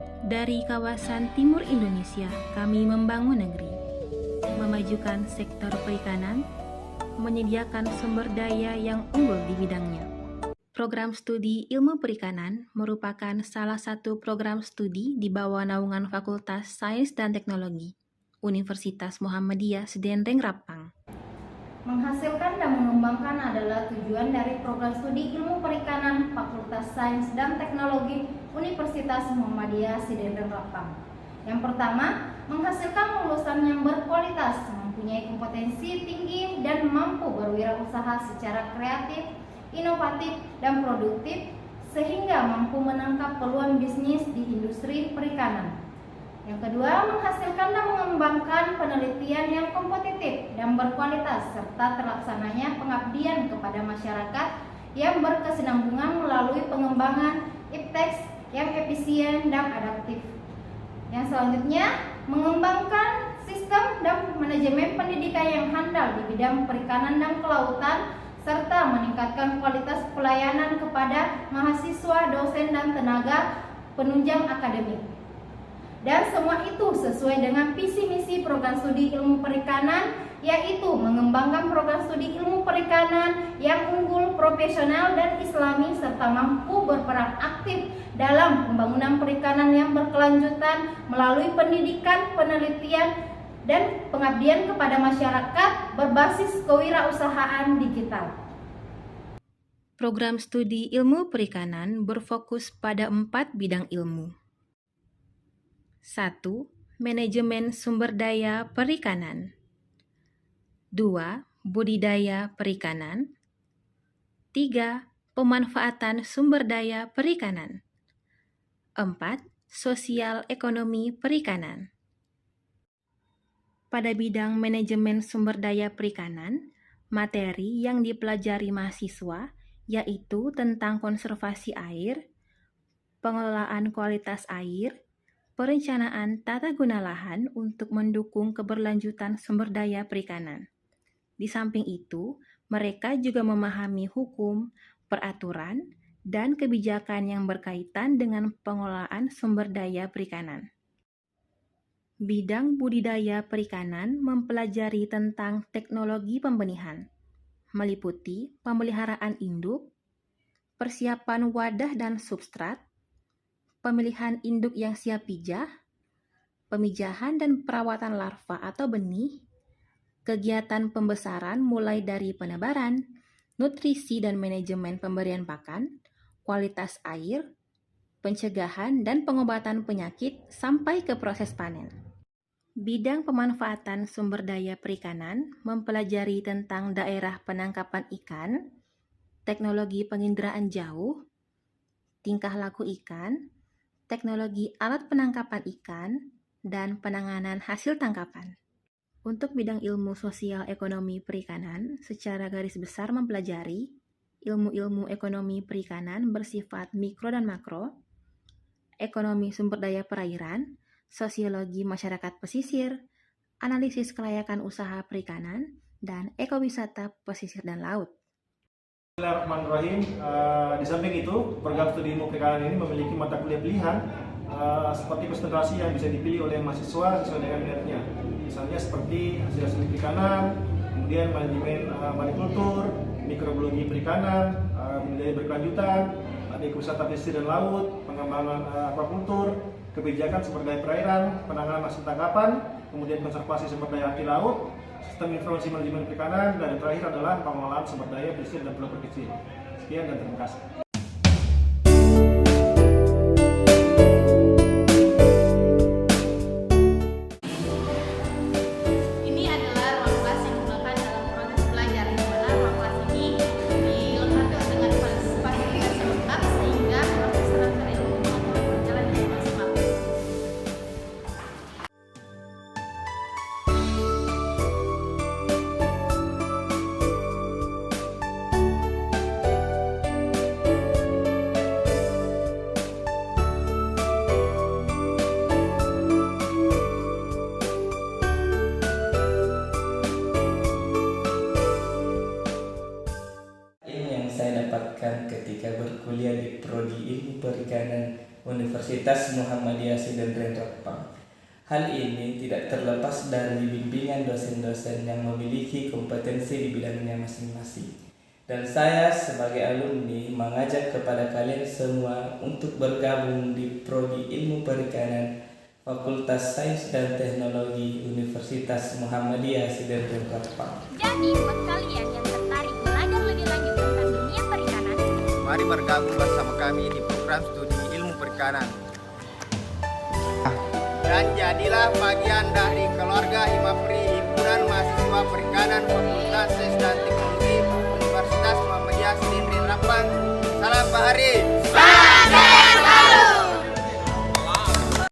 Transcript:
Dari kawasan timur Indonesia, kami membangun negeri, memajukan sektor perikanan, menyediakan sumber daya yang unggul di bidangnya. Program studi Ilmu Perikanan merupakan salah satu program studi di bawah naungan Fakultas Sains dan Teknologi, Universitas Muhammadiyah Sedenreng Rapang. Menghasilkan dan mengembangkan adalah tujuan dari program studi Ilmu Perikanan Fakultas Sains dan Teknologi Universitas Muhammadiyah Sedenreng Rapang. Yang pertama, menghasilkan lulusan yang berkualitas, mempunyai kompetensi tinggi dan mampu berwirausaha secara kreatif, inovatif, dan produktif sehingga mampu menangkap peluang bisnis di industri perikanan. Yang kedua, menghasilkan dan mengembangkan penelitian yang kompetitif dan berkualitas serta terlaksananya pengabdian kepada masyarakat yang berkesinambungan melalui pengembangan iptek yang efisien dan adaptif. Yang selanjutnya, mengembangkan sistem dan manajemen pendidikan yang handal di bidang perikanan dan kelautan serta meningkatkan kualitas pelayanan kepada mahasiswa, dosen, dan tenaga penunjang akademik. Dan semua itu sesuai dengan visi misi program studi Ilmu Perikanan, yaitu mengembangkan program studi Ilmu Perikanan yang unggul, profesional, dan islami serta mampu berperan aktif dalam pembangunan perikanan yang berkelanjutan melalui pendidikan, penelitian, dan pengabdian kepada masyarakat berbasis kewirausahaan digital. Program studi Ilmu Perikanan berfokus pada 4 bidang ilmu. 1. Manajemen sumber daya perikanan. 2. Budidaya perikanan. 3. Pemanfaatan sumber daya perikanan. 4. Sosial ekonomi perikanan. Pada bidang manajemen sumber daya perikanan, materi yang dipelajari mahasiswa yaitu tentang konservasi air, pengelolaan kualitas air, perencanaan tata guna lahan untuk mendukung keberlanjutan sumber daya perikanan. Di samping itu, mereka juga memahami hukum, peraturan, dan kebijakan yang berkaitan dengan pengelolaan sumber daya perikanan. Bidang budidaya perikanan mempelajari tentang teknologi pembenihan, meliputi pemeliharaan induk, persiapan wadah dan substrat, pemilihan induk yang siap pijah, pemijahan dan perawatan larva atau benih, kegiatan pembesaran mulai dari penebaran, nutrisi dan manajemen pemberian pakan, kualitas air, pencegahan dan pengobatan penyakit sampai ke proses panen. Bidang pemanfaatan sumber daya perikanan mempelajari tentang daerah penangkapan ikan, teknologi penginderaan jauh, tingkah laku ikan, teknologi alat penangkapan ikan, dan penanganan hasil tangkapan. Untuk bidang ilmu sosial ekonomi perikanan, secara garis besar mempelajari ilmu-ilmu ekonomi perikanan bersifat mikro dan makro, ekonomi sumber daya perairan, sosiologi masyarakat pesisir, analisis kelayakan usaha perikanan, dan ekowisata pesisir dan laut. Bismillahirrahmanirrahim. Di samping itu, program studi ilmu perikanan ini memiliki mata kuliah pilihan seperti konsentrasi yang bisa dipilih oleh mahasiswa sesuai dengan minatnya. Misalnya seperti hasil perikanan, kemudian manajemen marikultur, mikrobiologi perikanan, budidaya berkelanjutan, ada ekowisata pesisir dan laut, pengembangan aquakultur, kebijakan sumber daya perairan, penanganan hasil tangkapan, kemudian konservasi sumber daya hati laut, sistem informasi manajemen perikanan, dan yang terakhir adalah pengelolaan sumber daya pesisir dan pulau kecil. Sekian dan terima kasih. Ini adalah ruang kelas yang digunakan dalam proses belajar, di mana ruang kelas ini dilengkapi dengan fasilitas lengkap sehingga proses transfer ilmu berjalan dengan maksimal. Ilmu yang saya dapatkan ketika berkuliah di Prodi Ilmu Perikanan Universitas Muhammadiyah Sidendren Rapang. Hal ini tidak terlepas dari bimbingan dosen-dosen yang memiliki kompetensi di bidangnya masing-masing. Dan saya sebagai alumni mengajak kepada kalian semua untuk bergabung di Prodi Ilmu Perikanan Fakultas Sains dan Teknologi Universitas Muhammadiyah Sidendren Rapang. Jadi buat kalian yang tertarik belajar lebih lanjut tentang dunia perikanan, mari bergabung bersama kami di program studi ilmu perikanan. Dan jadilah bagian dari keluarga Himapri, Himpunan Mahasiswa Perikanan Fakultas Sains dan Teknologi Universitas Muhammadiyah Sidendren Rapang. Salam Bahari.